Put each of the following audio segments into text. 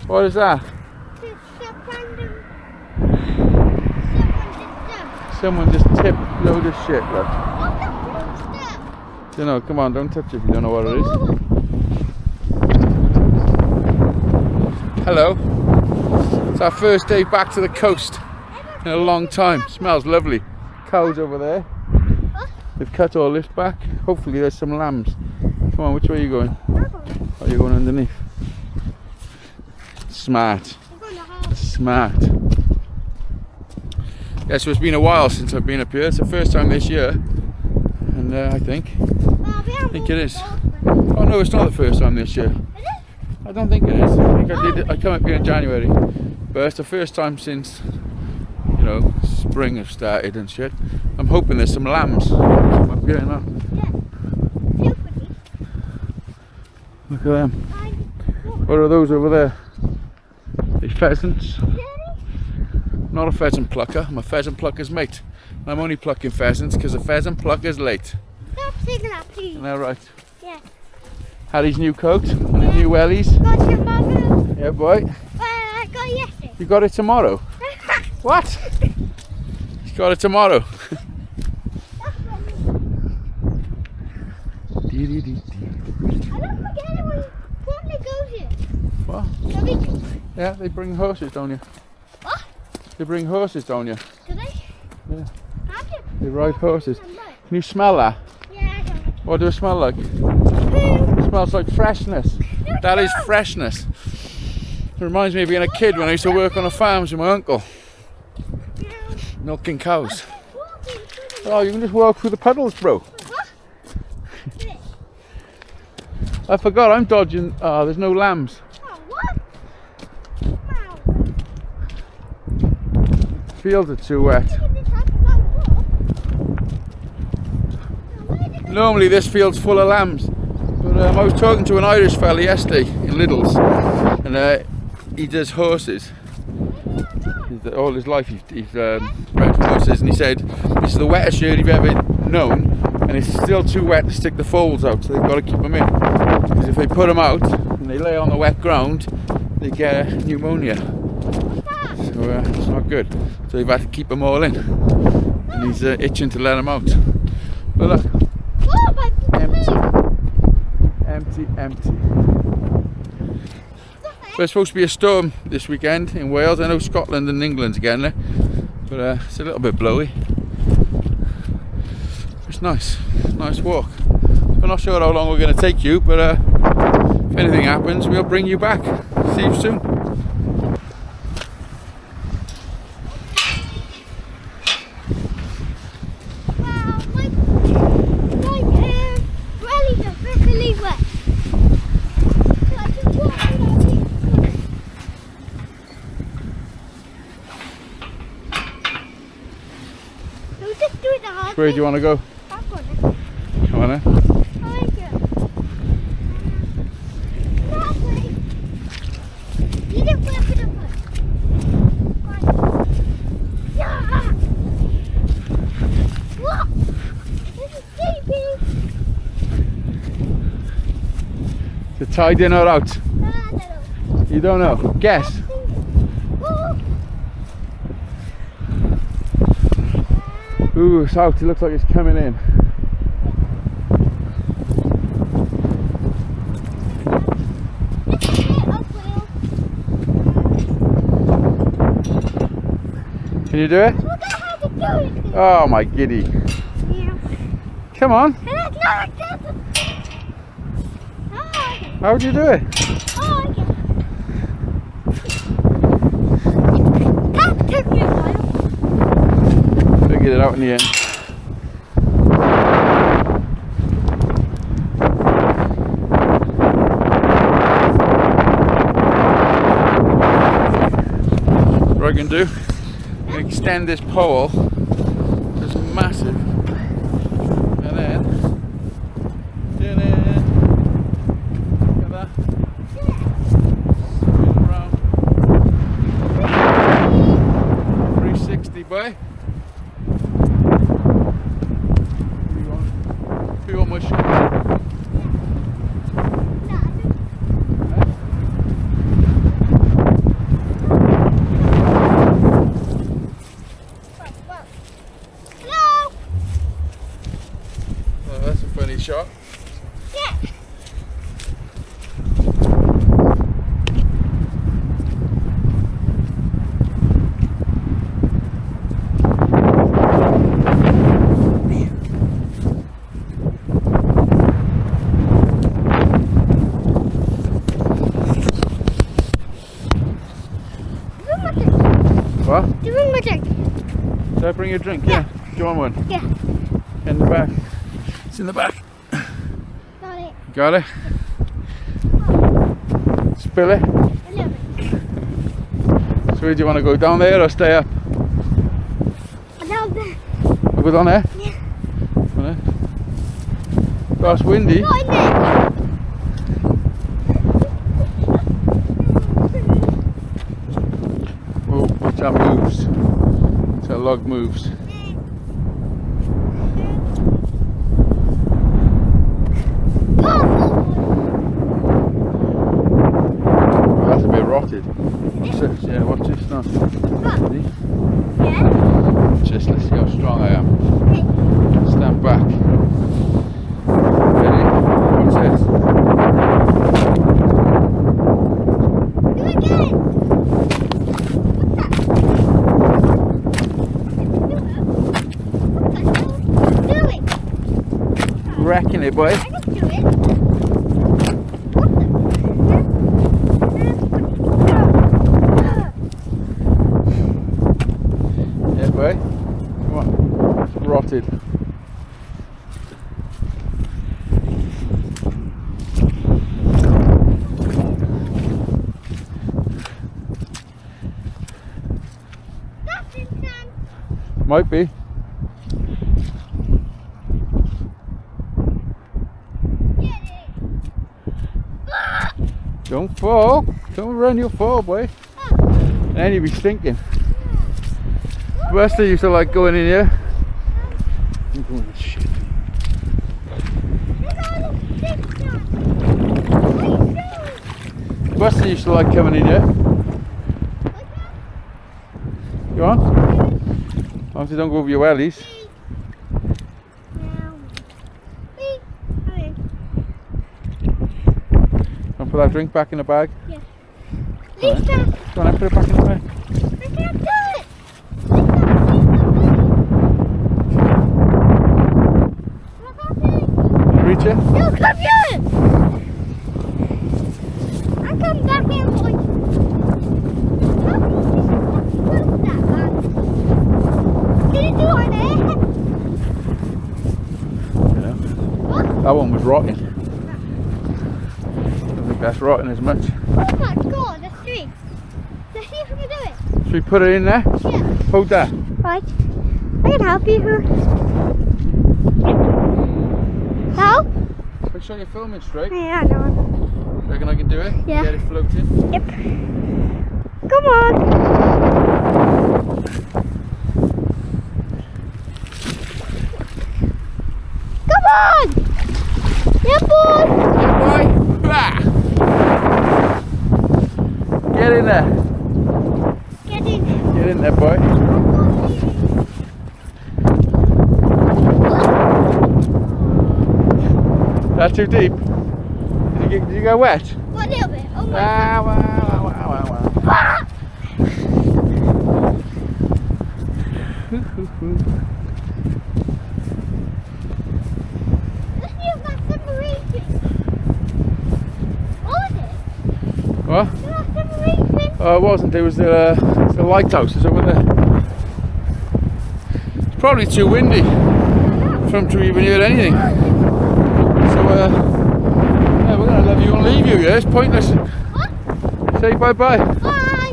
What is that? Someone just tipped a load of shit, look. You know, come on, don't touch it if you don't know what it is. Hello. It's our first day back to the coast in a long time. Smells lovely. Cows over there. They've cut all this back. Hopefully there's some lambs. Come on, which way are you going? Oh, you're going underneath. Smart. Smart. Yeah, so it's been a while since I've been up here. It's the first time this year. And I think it is. Oh no, it's not the first time this year. I don't think it is. I think I come up here in January. But it's the first time since, you know, spring have started and shit. I'm hoping there's some lambs up here now. Look at them. What are those over there? They pheasants. Not a pheasant plucker, I'm a pheasant plucker's mate. I'm only plucking pheasants because a pheasant plucker's late. Stop saying that, please. Isn't that right? Yeah. Harry's new coat and his new wellies. Got it tomorrow. Yeah, boy. I got it yesterday. You got it tomorrow? What? You got it tomorrow. I don't forget it when they go here. What? Yeah, they bring horses, don't you? What? They bring horses, don't you? Do they? Yeah. How do you? They ride horses. Can you smell that? Yeah, I don't. What does it smell like? It smells like freshness. That is freshness. It reminds me of being a kid when I used to work on the farms with my uncle. Milking cows. Oh, you can just walk through the puddles, bro. I forgot, I'm dodging. Oh, there's no lambs. Oh, what? Fields are too wet. Normally this field's full of lambs. But I was talking to an Irish fella yesterday in Lidl's. And he does horses. All his life he's bred horses, and he said this is the wettest year he's ever known, and it's still too wet to stick the foals out, so they've got to keep them in, because if they put them out and they lay on the wet ground, they get pneumonia. So it's not good. So they've had to keep them all in, and he's itching to let them out. But look, empty. There's supposed to be a storm this weekend in Wales. I know Scotland and England's getting it, but it's a little bit blowy. It's nice walk. We're not sure how long we're going to take you, but if anything happens, we'll bring you back. See you soon. Where do you want to go? Come on then. Is it tied in or out? You don't know? Guess. Ooh, it's out. It looks like it's coming in. Can you do it? Oh my giddy. Yeah. Come on. How would you do it? Figured it out in the end. What I can do, I can extend this pole. It's massive. And then look at that. Spin around. 360, boy. You want my shot? Shall I bring you a drink? Yeah. Do you want one? Yeah. In the back. It's in the back. Got it. Got it? Spill it? A little bit. So where do you want to go? Down there or stay up? Down there. I'll go down there? Yeah. Down there. Oh, it's windy. Not in there. Oh, watch that moves. That log moves. Well, that's a bit rotted. Watch this, yeah, watch this now. Ready? Yeah. Watch this, let's see how strong I am. Okay. Stand back. Ready? Watch this. Do it again. Do it. Wrecking it, boy. I can do it. Yeah, boy. Come on. It's rotted. That's in sand. Might be. Yeah, it is. Don't fall. Don't run, you'll fall, boy. And then you'll be stinking. Wesley used to like going in here. I'm going to shit. Look at all the sticks now. What are you doing? Wesley used to like coming in here. Go on. Obviously don't go over your wellies. And put that drink back in the bag. Yeah. Lisa, Go on, then, put it back in the bag. I can't do it. Reach it? No, come here. I'm coming back in, boy. What's that, man? Did it do on there? Yeah. What? That one was rotting. I don't think that's rotting as much. Oh my god, that's three. Let's see if we can do it. Should we put it in there? Yeah. Hold that. Right. I can help you. Help? Make sure you're filming straight. Yeah, I know. Reckon I can do it? Yeah. Get it floating? Yep. Come on. Come on. Yeah, boy. Yeah, boy. Bah! Get in there. Get in there. Get in there, boy. That's too deep. Did you go wet? What, a little bit? Oh my Ah, wow, wow, wow, wow. god. Let's see if that submarine thing. What was it? What? That submarine thing? Oh, it wasn't. It was the lighthouse. It's over there. It's probably too windy for him to even hear anything. So, yeah, we're going to leave you and leave you. Yeah, it's pointless. What? Say bye-bye. Bye.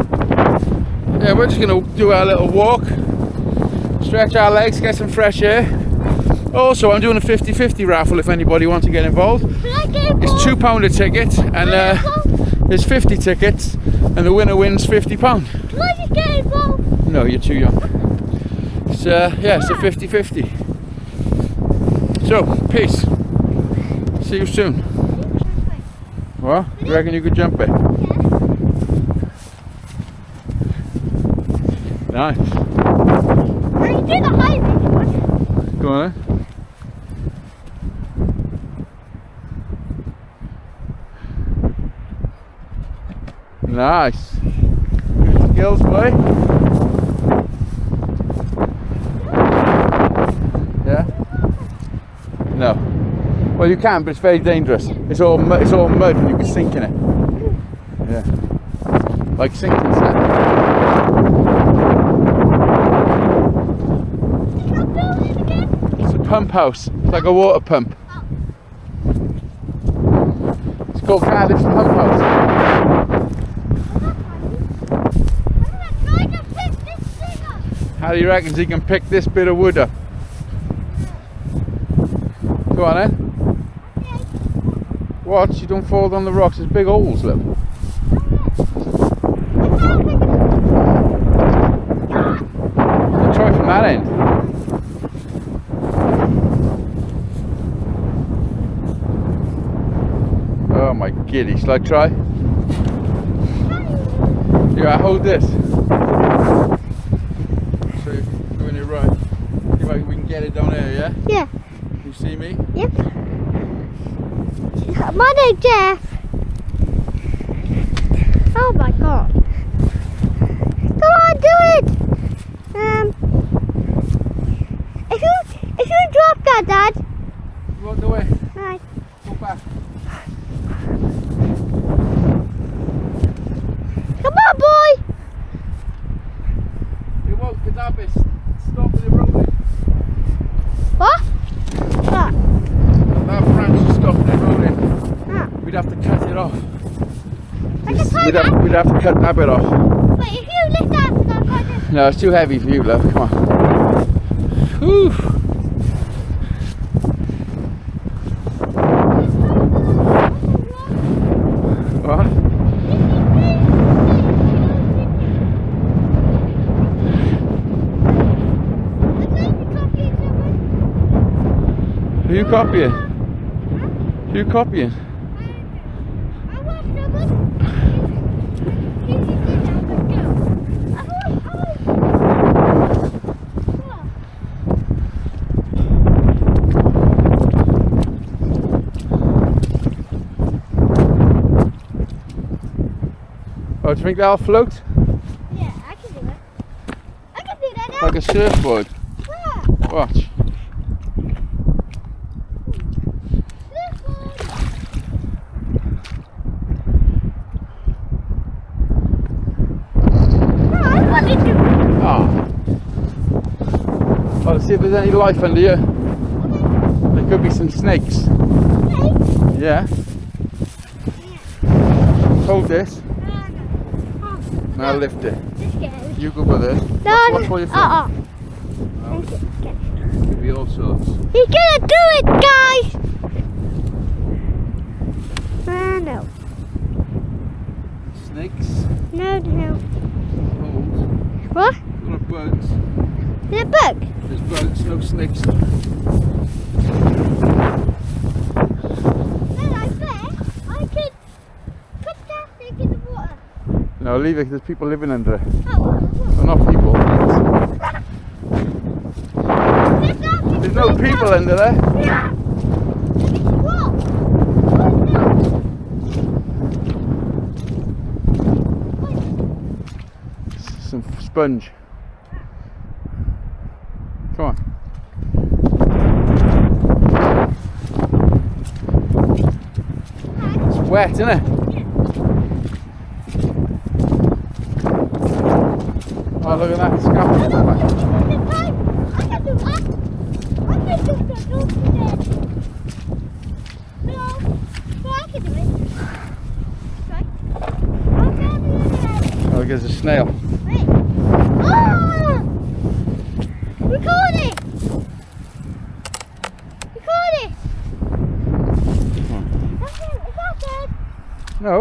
Yeah, we're just going to do our little walk. Stretch our legs, get some fresh air. Also, I'm doing a 50-50 raffle if anybody wants to get involved. Can I get involved? It's £2 a ticket, and there's 50 tickets, and the winner wins £50. Can I just get involved? No, you're too young. It's yeah, it's a 50-50. So, peace. See you soon. What? You reckon you could jump it? Nice. Are you doing the high ridge one? Go on then. Nice. Good skills, boy. Yeah? No. Well, you can, but it's very dangerous. It's all mud and you can sink in it. Yeah. Like sinking sand. pump house. It's like a water pump. It's called Cardiff's Pump House. Harry reckons he can pick this bit of wood up. Go on then. Watch, you don't fall down the rocks. There's big holes, look. Try from that end. Oh my giddy, shall I try? Yeah, hold this. So you're doing it right. See if we can get it down there, yeah? Yeah. You see me? Yep. My name's Jeff. Oh my god. Come on, do it! If you drop that, Dad. Walk the way. Right. Go back. Come on, boy! You won't get that bit. Stop the rolling. What? What? That branch is stopping it rolling. Ah. We'd have to cut it off. I can try that. We'd have to cut that bit off. But if you lift that, I've got this. No, it's too heavy for you, love. Come on. Whew. What? Who you copying? Who you copying? I want someone. Oh, do you think that'll float? Yeah, I can do it. I can do that now. Like a surfboard? Yeah. Watch. Ah. Well, let's see if there's any life under here. There could be some snakes. Snakes? Yeah. Hold this. Now lift it. You go with it. Watch where you fall. Could be all sorts. He's gonna do it, guys! No. Snakes. No. Holes. What? Full of bugs. In a book? There's bugs, no snakes. Then I bet I could put that snake in the water. No, leave it. There's people living under it. Oh, Well, not people. There's no people under there. Yeah. What? Some sponge. Come on. It's wet, isn't it? Oh, look at that scaffold. I can do that. I can do that. No, I can do it. Right. Oh, there's a snail. Wait. Oh! Record it! Record it! That's it. Is that dead? No.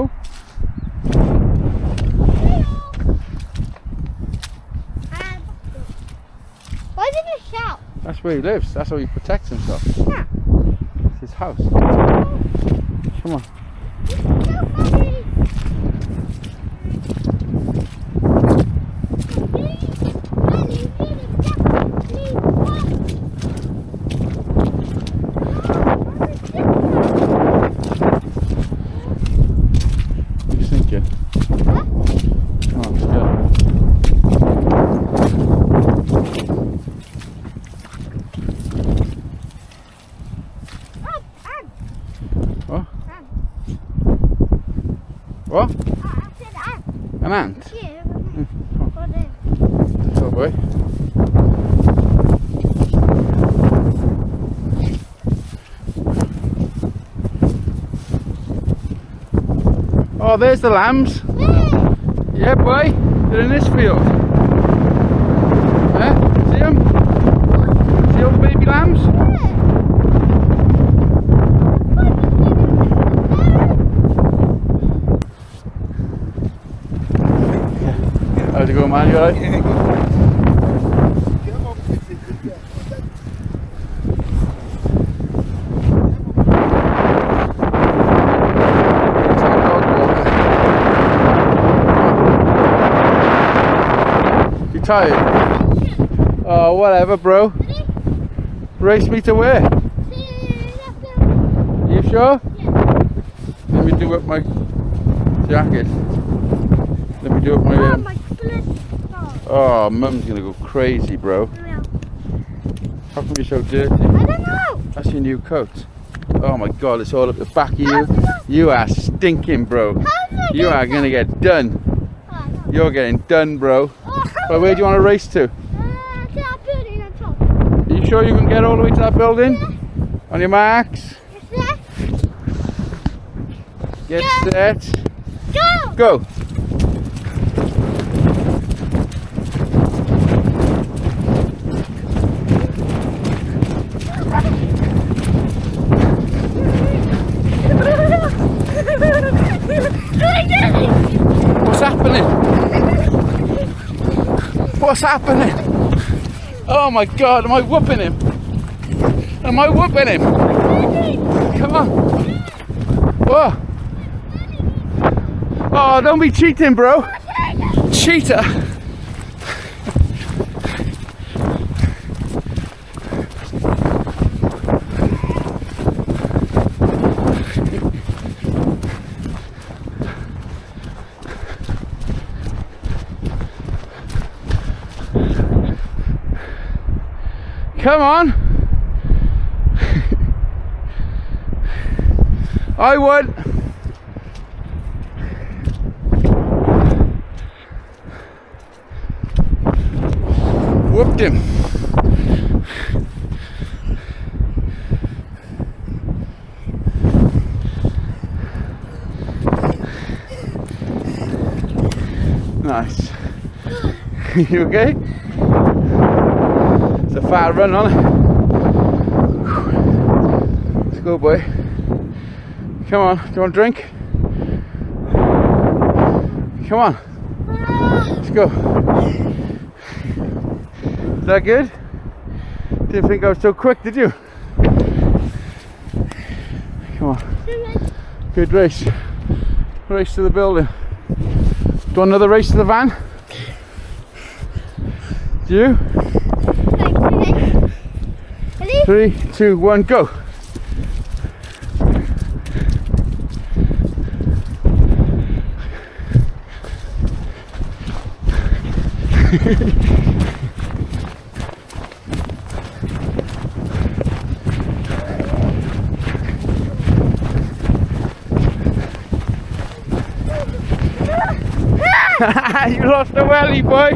Why did it shout? That's where he lives. That's how he protects himself. Yeah. It's his house. Come on. It's so funny. He's thinking. Oh, yeah. What? What? An ant? Oh boy. Oh, there's the lambs. Where? Yeah, boy. They're in this field. Huh? See them? See all the baby lambs? How's it going, man? You alright? Yeah, good. You tired? Oh, whatever, bro. Race me to where? You sure? Let me do up my jacket. Let me do up my. Oh, mum's gonna go crazy, bro. How come you're so dirty? I don't know. That's your new coat. Oh my god, it's all up the back of you. You are stinking, bro. You are gonna get done. You're getting done, bro. Well, where do you want to race to? To that building on top. Are you sure you can get all the way to that building? On your marks. Get set. Go! Go! What's happening? What's happening? Oh my god, am I whooping him? Am I whooping him? Come on. Whoa. Oh, don't be cheating, bro. Cheater. Come on. I would. Whooped him. Nice. You okay? It's a far run on it. Let's go, boy. Come on, do you want a drink? Come on. Let's go. Is that good? Didn't think I was so quick, did you? Come on. Good race. Race to the building. Do you want another race to the van? Do you? 3, 2, 1, go! You lost the welly, boy!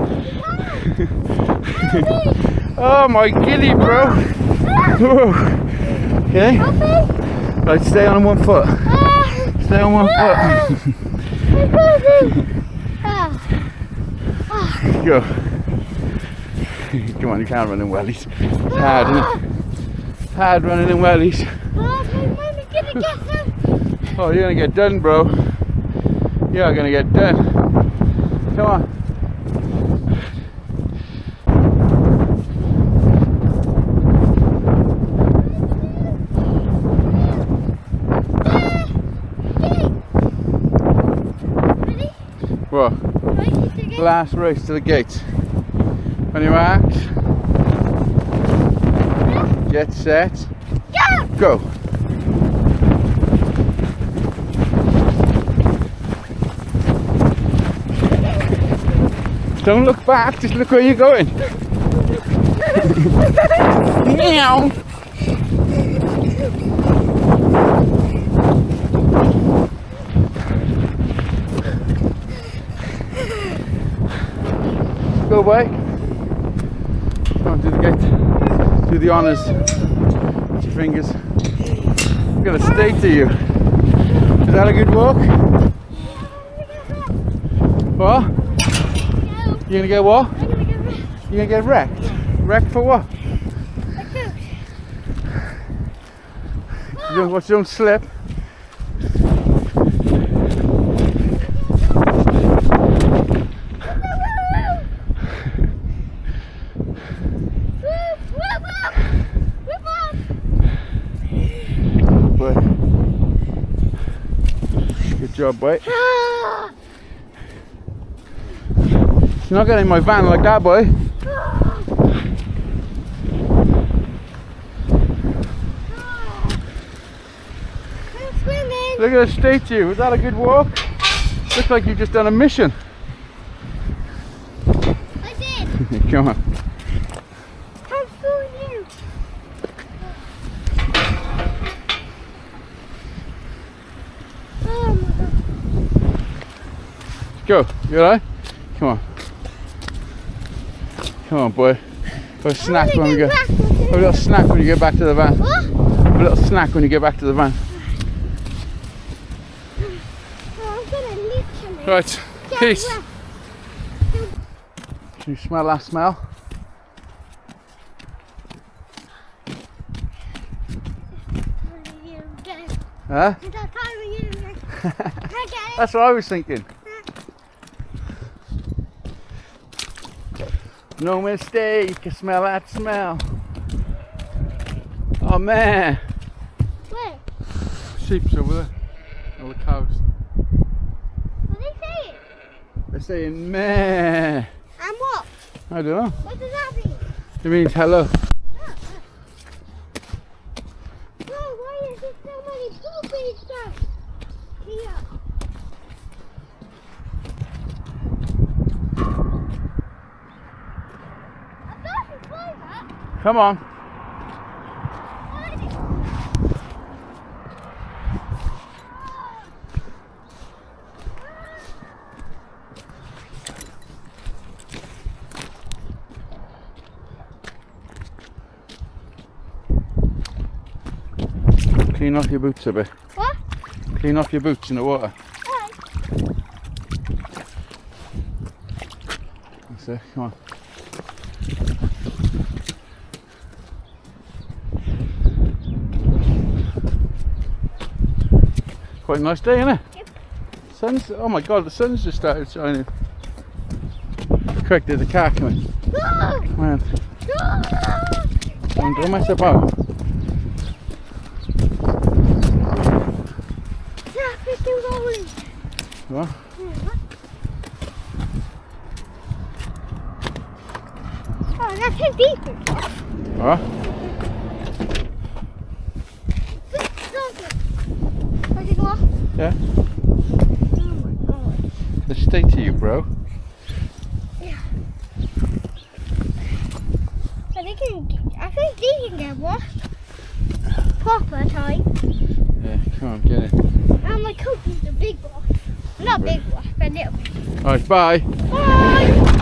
Oh my gilly, bro! Okay? Right, stay on one foot. Stay on one foot. Go. Come on, you can't run in wellies. It's hard, isn't it? It's hard running in wellies. Oh, you're gonna get done, bro. You're gonna get done. Come on. What? Last race to the gate. On your marks. Get set. Go! Don't look back, just look where you're going. Meow! Go away. Come on, do the gate. Do the honours. Put your fingers. I'm gonna stay to you. Is that a good walk? What? No. You gonna get what? I'm gonna go wrecked. You gonna get wrecked? Wrecked for what? Like this. Watch you don't slip. Boy. Good job, boy. You're not getting in my van like that, boy. Look at the state to you. Was that a good walk? Looks like you've just done a mission. I did. Come on. I'm fooling you. Oh my god. Go. You alright? Come on. Come on, boy. Have a snack when we go. Have a little snack when you get back to the van. What? Have a little snack when you get back to the van. Oh, I'm gonna literally Right. get Peace. wrecked. Can you smell that smell? Huh? That's what I was thinking. No mistake, you smell that smell. Oh man. Where? Sheep's over there. All the cows. What are they saying? They're saying meh. And what? I don't know. What does that mean? It means hello. Oh, why is there so many poopy stuff here? I thought you closed that. Come on. Clean off your boots a bit. What? Clean off your boots in the water. Why? That's it, come on. Quite a nice day, isn't it? Yep. Sun's, oh my god, the sun's just started shining. Quick, there's a car coming. No! Come on. No! Don't mess about. Traffic is rolling. What? Oh, that's too deep. What? Where's it go? Yeah? Oh my god. Let's stay to you, bro. Yeah. I think they can get washed. Proper time. Yeah, come on, get it. And my coat is a big wash. Not big wash, but little. Alright, bye. Bye!